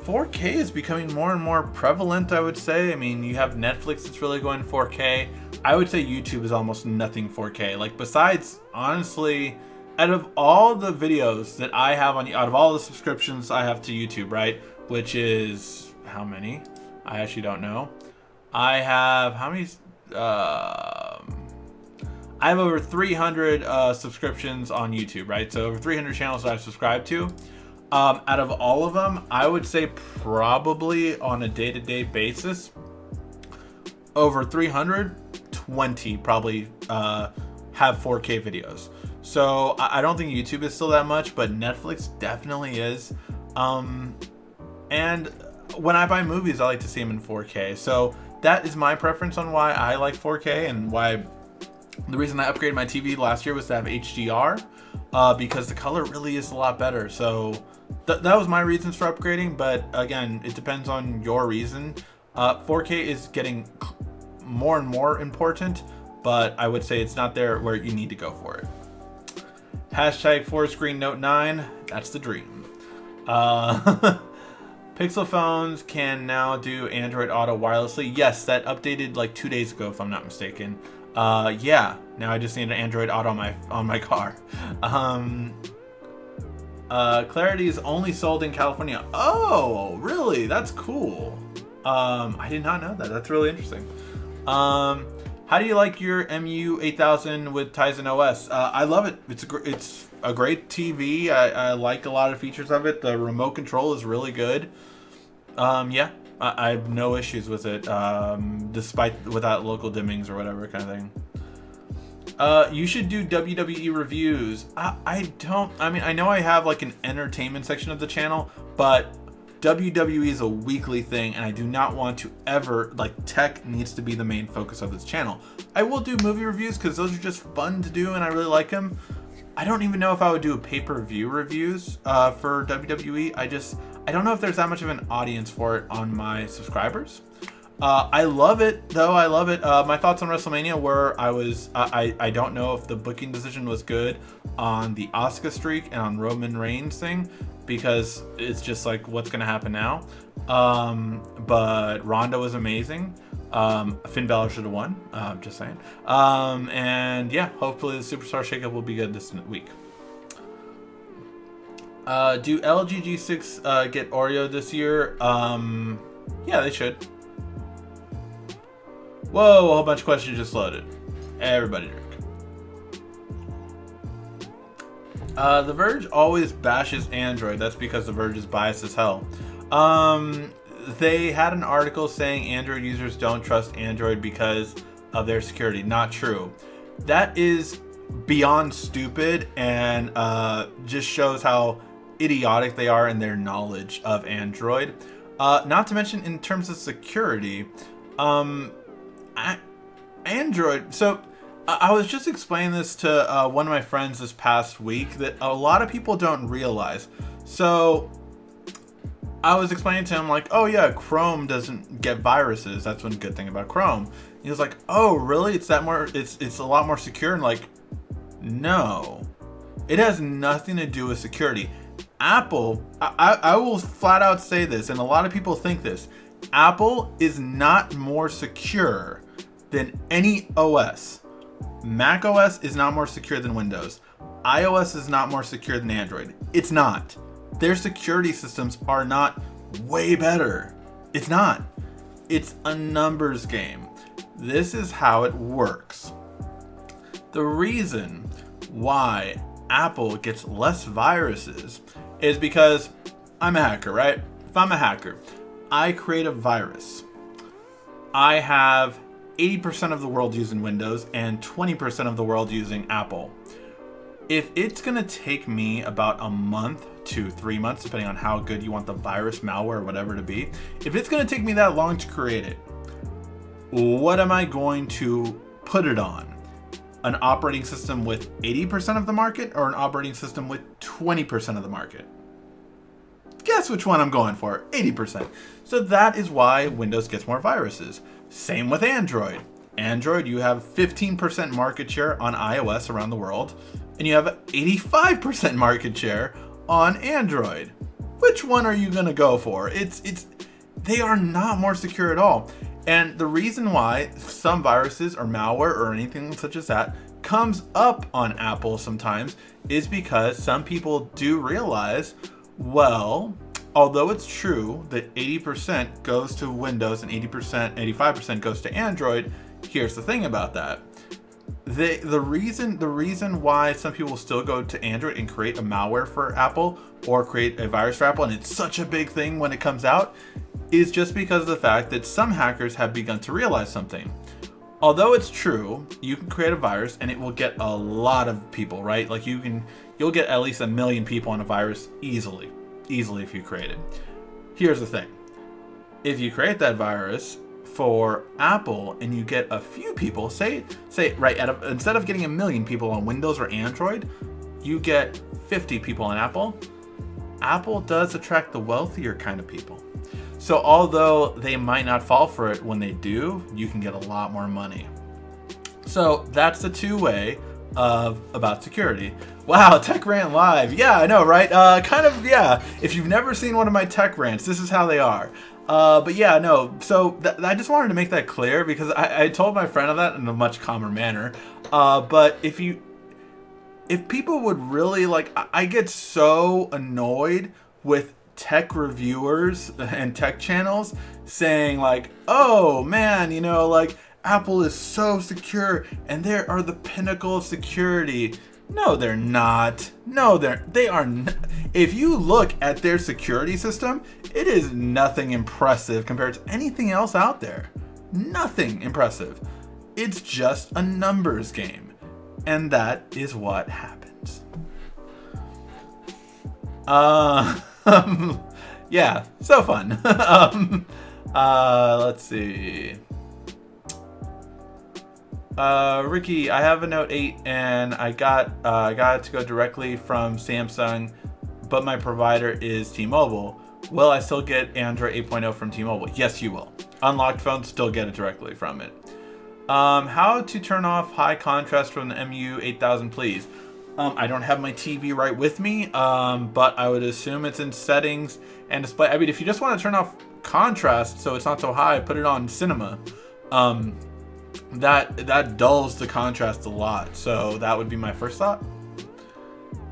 4K is becoming more and more prevalent, I would say. I mean, you have Netflix that's really going 4K. I would say YouTube is almost nothing 4K. Like, besides, honestly, out of all the videos that I have on, out of all the subscriptions I have to YouTube, right? Which is, how many? I actually don't know. I have, how many? I have over 300 subscriptions on YouTube, right? So over 300 channels that I've subscribed to. Out of all of them, I would say probably on a day-to-day basis, over 320 probably have 4K videos. So I don't think YouTube is still that much, but Netflix definitely is. And when I buy movies, I like to see them in 4K. So that is my preference on why I like 4K, and why the reason I upgraded my TV last year was to have HDR, because the color really is a lot better. So that was my reasons for upgrading, but again, it depends on your reason. 4K is getting more and more important, but I would say it's not there where you need to go for it. Hashtag 4-screen Note 9, that's the dream. Pixel phones can now do Android Auto wirelessly. Yes, that updated like 2 days ago, if I'm not mistaken. Yeah, now I just need an Android Auto on my car. Clarity is only sold in California. Oh, really? That's cool. I did not know that. That's really interesting. How do you like your MU8000 with Tizen OS? I love it. It's a great TV. I like a lot of features of it. The remote control is really good. Yeah, I have no issues with it, without local dimmings or whatever kind of thing. You should do WWE reviews. I mean, I know I have like an entertainment section of the channel, but WWE is a weekly thing, and I do not want to ever, like, tech needs to be the main focus of this channel. I will do movie reviews because those are just fun to do and I really like them. I don't even know if I would do a pay-per-view reviews for WWE. I don't know if there's that much of an audience for it on my subscribers. I love it though. I love it. My thoughts on WrestleMania were I don't know if the booking decision was good on the Asuka streak and on Roman Reigns thing, because it's just like, what's gonna happen now? But Ronda was amazing. Finn Balor should have won. Just saying. And yeah, hopefully the Superstar Shakeup will be good this week. Do LG G6 get Oreo this year? Yeah, they should. Whoa, a whole bunch of questions just loaded. Everybody drink. The Verge always bashes Android. That's because The Verge is biased as hell. They had an article saying Android users don't trust Android because of their security. Not true. That is beyond stupid, and just shows how idiotic they are in their knowledge of Android. Not to mention in terms of security, Android, so I was just explaining this to one of my friends this past week that a lot of people don't realize. So I was explaining to him like, oh yeah, Chrome doesn't get viruses. That's one good thing about Chrome. He was like, oh really? It's a lot more secure. And like, no, it has nothing to do with security. Apple, I will flat out say this, and a lot of people think this, Apple is not more secure than any OS. Mac OS is not more secure than Windows. iOS is not more secure than Android. It's not. Their security systems are not way better. It's not. It's a numbers game. This is how it works. The reason why Apple gets less viruses is because I'm a hacker, right? If I'm a hacker, I create a virus. I have 80% of the world using Windows and 20% of the world using Apple. If it's gonna take me about a month to 3 months, depending on how good you want the virus, malware, or whatever to be, if it's gonna take me that long to create it, what am I going to put it on? An operating system with 80% of the market or an operating system with 20% of the market? Guess which one I'm going for, 80%. So that is why Windows gets more viruses. Same with Android. Android, you have 15% market share on iOS around the world, and you have 85% market share on Android. Which one are you gonna go for? They are not more secure at all. And the reason why some viruses or malware or anything such as that comes up on Apple sometimes is because some people do realize, well, although it's true that 80% goes to Windows and 85% goes to Android, here's the thing about that. The reason why some people still go to Android and create a malware for Apple or create a virus for Apple, and it's such a big thing when it comes out, is just because of the fact that some hackers have begun to realize something. Although it's true, you can create a virus and it will get a lot of people, right? Like you'll get at least 1 million people on a virus easily if you create it. Here's the thing. If you create that virus for Apple and you get a few people, say right, instead of getting 1 million people on Windows or Android, you get 50 people on Apple. Apple does attract the wealthier kind of people. So although they might not fall for it, when they do, you can get a lot more money. So that's the two-way about security. Wow, Tech Rant Live. Yeah, I know, right? Kind of, yeah. If you've never seen one of my tech rants, this is how they are. But yeah, no. So I just wanted to make that clear because I told my friend of that in a much calmer manner. But if people would really like, I get so annoyed with tech reviewers and tech channels saying like, oh man, you know, like Apple is so secure and they are the pinnacle of security. No, they're not. No, they are not. If you look at their security system, it is nothing impressive compared to anything else out there. Nothing impressive. It's just a numbers game. And that is what happens. Yeah, so fun. Let's see. Ricky, I have a Note 8 and I got it to go directly from Samsung, but my provider is T-Mobile. Will I still get Android 8.0 from T-Mobile? Yes, you will. Unlocked phones still get it directly from it. How to turn off high contrast from the MU8000, please? I don't have my TV right with me, but I would assume it's in settings and display. I mean, if you just want to turn off contrast so it's not so high, put it on cinema. That dulls the contrast a lot, so that would be my first thought.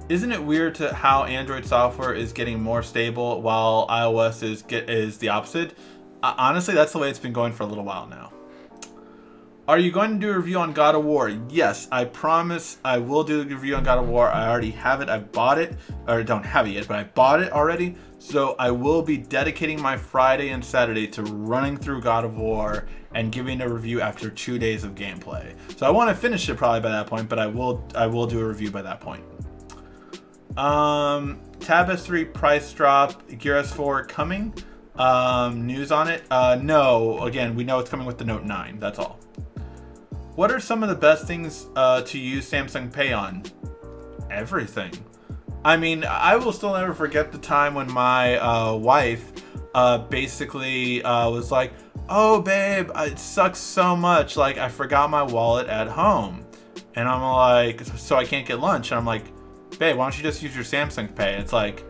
Isn't it weird to how Android software is getting more stable while iOS is the opposite? Honestly, that's the way it's been going for a little while now. Are you going to do a review on God of War? Yes, I promise I will do the review on God of War. I already have it. I bought it, or don't have it yet, but I bought it already. So I will be dedicating my Friday and Saturday to running through God of War and giving a review after 2 days of gameplay. So I want to finish it probably by that point, but I will do a review by that point. Tab S3 price drop, Gear S4 coming. News on it? No. Again, we know it's coming with the Note 9. That's all. What are some of the best things to use Samsung Pay on? Everything. I mean, I will still never forget the time when my wife basically was like, oh babe, it sucks so much, like I forgot my wallet at home. And I'm like, so I can't get lunch. And I'm like, babe, why don't you just use your Samsung Pay? And it's like,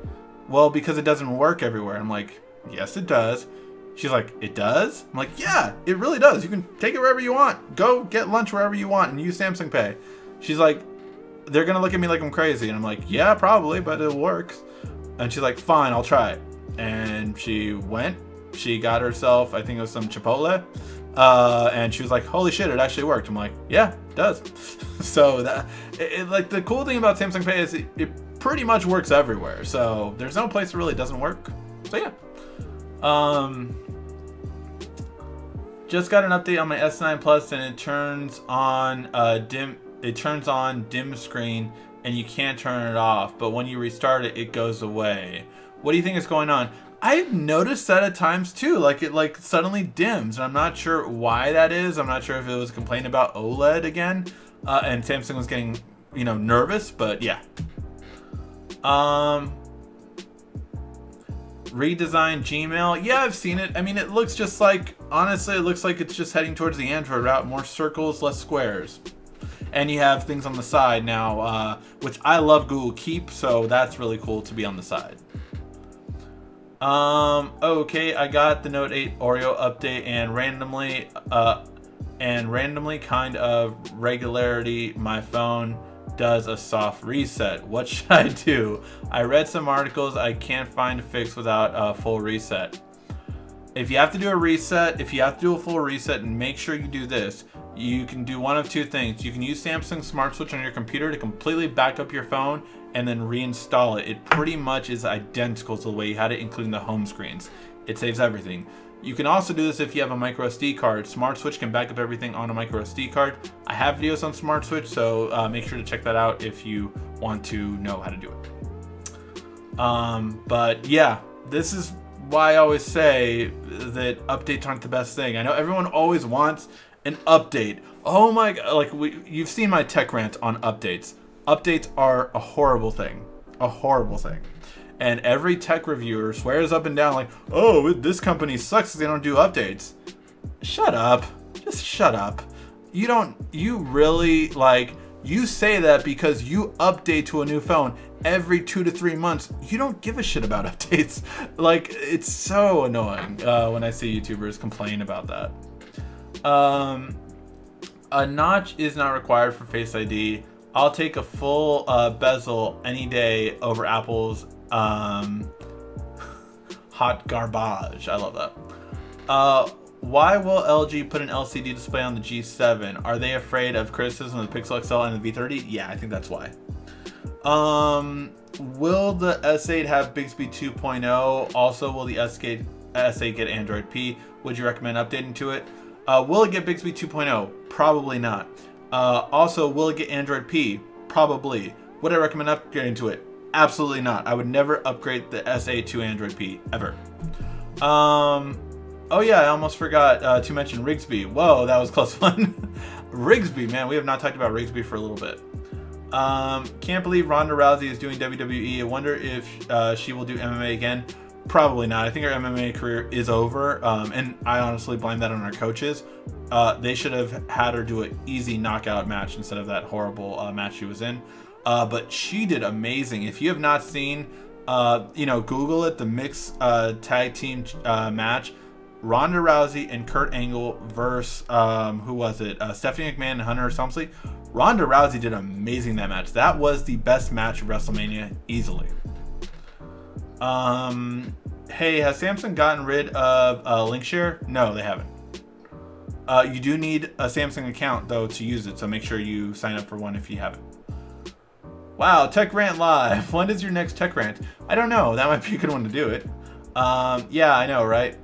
well, because it doesn't work everywhere. I'm like, yes it does. She's like, it does? I'm like, yeah, it really does. You can take it wherever you want. Go get lunch wherever you want and use Samsung Pay. She's like, they're gonna look at me like I'm crazy. And I'm like, yeah, probably, but it works. And she's like, fine, I'll try it. And she went, she got herself, I think it was some Chipotle. And she was like, holy shit, it actually worked. I'm like, yeah, it does. So that, like the cool thing about Samsung Pay is it pretty much works everywhere. So there's no place it really doesn't work. So yeah. Just got an update on my S9 Plus and it turns on dim screen and you can't turn it off, but when you restart it, it goes away. What do you think is going on? I've noticed that at times too, like it suddenly dims, and I'm not sure why that is. I'm not sure if it was a complaint about OLED again, and Samsung was getting, you know, nervous, but yeah. Redesigned Gmail. Yeah, I've seen it. I mean, it looks just like, honestly, it looks like it's just heading towards the Android route. More circles, less squares. And you have things on the side now, which I love Google Keep, so that's really cool to be on the side. Okay, I got the Note 8 Oreo update, and randomly, kind of regularity, my phone does a soft reset. What should I do? I read some articles. I can't find a fix without a full reset. If you have to do a reset, if you have to do a full reset, and make sure you do this, you can do one of two things. You can use Samsung Smart Switch on your computer to completely back up your phone and then reinstall it. It pretty much is identical to the way you had it, including the home screens. It saves everything. You can also do this if you have a micro SD card. Smart Switch can back up everything on a micro SD card. I have videos on Smart Switch, so make sure to check that out if you want to know how to do it. But yeah, this is why I always say that updates aren't the best thing. I know everyone always wants an update. Oh my god, like you've seen my tech rant on updates. Updates are a horrible thing. A horrible thing. And every tech reviewer swears up and down like, oh, this company sucks because they don't do updates. Shut up. Just shut up. You really, like, you say that because you update to a new phone every 2 to 3 months. You don't give a shit about updates. Like, it's so annoying when I see YouTubers complain about that. A notch is not required for Face ID. I'll take a full bezel any day over Apple's hot garbage. I love that. Why will LG put an LCD display on the G7? Are they afraid of criticism of the Pixel XL and the V30? Yeah, I think that's why. Will the S8 have Bixby 2.0? Also, will the S8 get Android P? Would you recommend updating to it? Will it get Bixby 2.0? Probably not. Also, will it get Android P? Probably. Would I recommend upgrading to it? Absolutely not. I would never upgrade the S8 to Android P, ever. Oh yeah, I almost forgot to mention Rigsby. Whoa, that was a close one. Rigsby, man, we have not talked about Rigsby for a little bit. Can't believe Ronda Rousey is doing WWE. I wonder if she will do MMA again. Probably not. I think her MMA career is over, and I honestly blame that on our coaches. They should have had her do an easy knockout match instead of that horrible match she was in. But she did amazing. If you have not seen, Google it, the mixed tag team match. Ronda Rousey and Kurt Angle versus, who was it? Stephanie McMahon and Hunter Helmsley. Ronda Rousey did amazing in that match. That was the best match of WrestleMania, easily. Hey, has Samsung gotten rid of link share? No, they haven't. You do need a Samsung account, though, to use it, so make sure you sign up for one if you haven't. Wow, Tech Rant Live. When is your next Tech Rant? I don't know. That might be a good one to do it. Yeah, I know, right?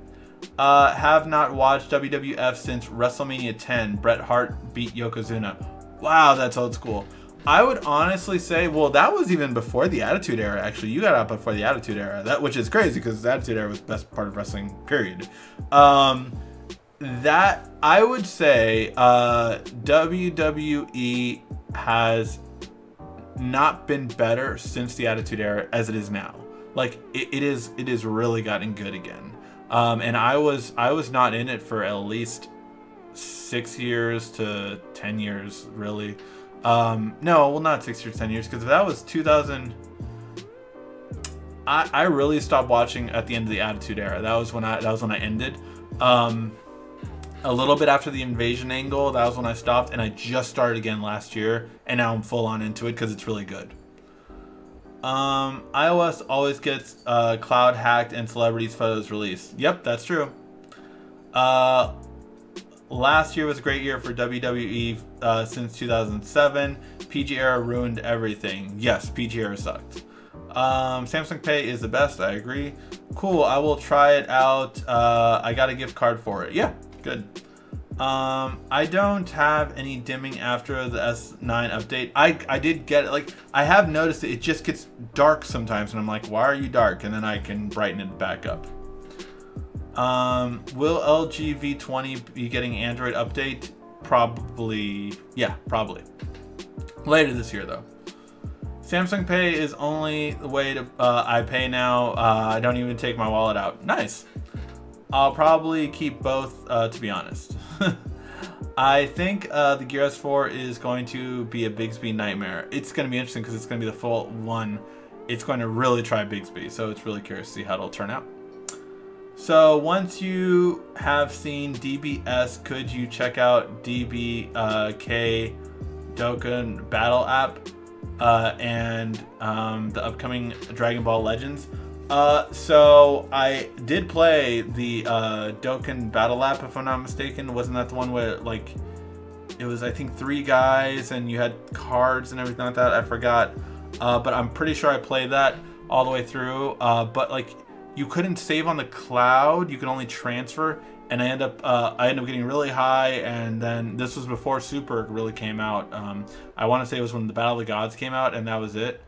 Have not watched WWF since WrestleMania 10. Bret Hart beat Yokozuna. Wow, that's old school. I would honestly say, well, that was even before the Attitude Era, actually. You got out before the Attitude Era, which is crazy because the Attitude Era was the best part of wrestling, period. That, I would say, WWE has not been better since the Attitude Era as it is now. Like, it is really gotten good again. And I was not in it for at least 6 years to 10 years, really. No, well, not 6 years, 10 years, because that was 2000. I really stopped watching at the end of the Attitude Era. That was when I ended. A little bit after the invasion angle, that was when I stopped, and I just started again last year, and now I'm full on into it because it's really good. iOS always gets cloud hacked and celebrities' photos released. Yep, that's true. Last year was a great year for WWE since 2007. PG era ruined everything. Yes, PG era sucked. Samsung Pay is the best, I agree. Cool, I will try it out. I got a gift card for it. Yeah, good. I don't have any dimming after the S9 update. I did get it. Like, I have noticed that it just gets dark sometimes, and I'm like, why are you dark? And then I can brighten it back up. Will LG V20 be getting Android update? Probably. Yeah, probably. Later this year, though. Samsung Pay is only the way to I pay now. I don't even take my wallet out. Nice. I'll probably keep both, to be honest. I think the Gear S4 is going to be a Bixby nightmare. It's going to be interesting because it's going to be the full one. It's going to really try Bixby, so it's really curious to see how it'll turn out. So once you have seen DBS, could you check out DBK Dokkan Battle app and the upcoming Dragon Ball Legends? So I did play the Dokkan Battle app, if I'm not mistaken. Wasn't that the one where, like, it was, I think, 3 guys and you had cards and everything like that? I forgot. But I'm pretty sure I played that all the way through. But like, you couldn't save on the cloud. You could only transfer. And I ended up getting really high. And then this was before Super really came out. I want to say it was when the Battle of the Gods came out, and that was it.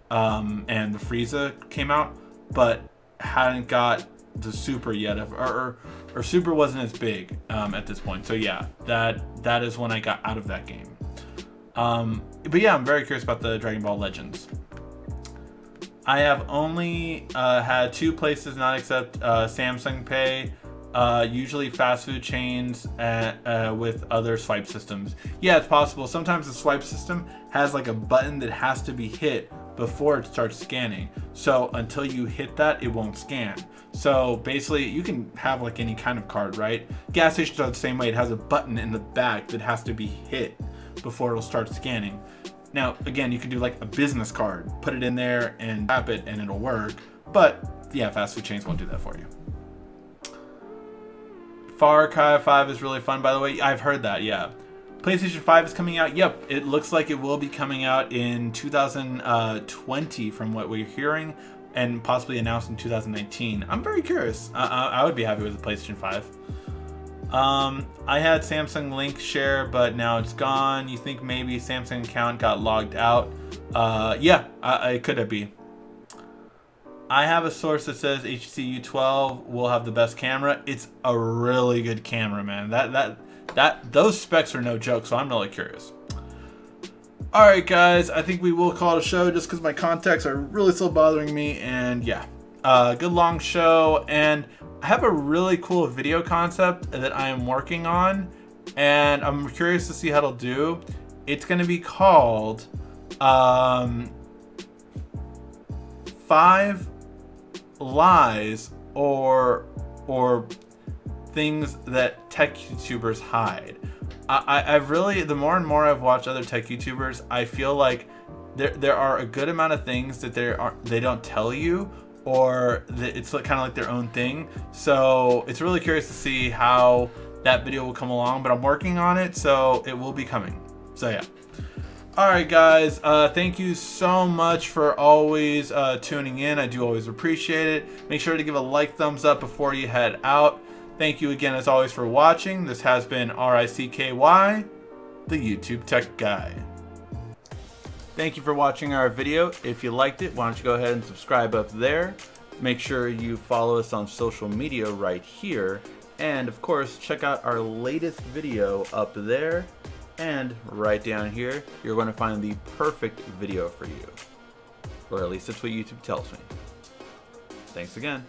And the Frieza came out, but hadn't got the Super yet, or Super wasn't as big at this point. So yeah, that is when I got out of that game. But yeah, I'm very curious about the Dragon Ball Legends. I have only had 2 places not accept Samsung Pay, usually fast food chains with other swipe systems. Yeah, it's possible. Sometimes the swipe system has like a button that has to be hit before it starts scanning. So until you hit that, it won't scan. So basically, you can have like any kind of card, right? Gas stations are the same way. It has a button in the back that has to be hit before it'll start scanning. Now, again, you can do like a business card, put it in there and tap it and it'll work. But yeah, fast food chains won't do that for you. Far Cry 5 is really fun, by the way. I've heard that, yeah. PlayStation 5 is coming out. Yep, it looks like it will be coming out in 2020 from what we're hearing, and possibly announced in 2019. I'm very curious. I would be happy with the PlayStation 5. I had Samsung Link share, but now it's gone. You think maybe Samsung account got logged out? Yeah, it could be. I have a source that says HTC U12 will have the best camera. It's a really good camera, man. Those specs are no joke, so I'm really curious. Alright guys, I think we will call it a show just because my contacts are really still bothering me, and yeah. Good long show, and I have a really cool video concept that I am working on, and I'm curious to see how it'll do. It's going to be called 5 lies or things that tech YouTubers hide. I've really, the more and more I've watched other tech YouTubers, I feel like there are a good amount of things that they don't tell you, or that it's kind of like their own thing. So it's really curious to see how that video will come along, but I'm working on it, so it will be coming. So yeah. Alright guys, thank you so much for always tuning in. I do always appreciate it. Make sure to give a like, thumbs up before you head out. Thank you again as always for watching. This has been RICKY, the YouTube Tech Guy. Thank you for watching our video. If you liked it, why don't you go ahead and subscribe up there. Make sure you follow us on social media right here. And of course, check out our latest video up there. And right down here, you're going to find the perfect video for you. Or at least that's what YouTube tells me. Thanks again.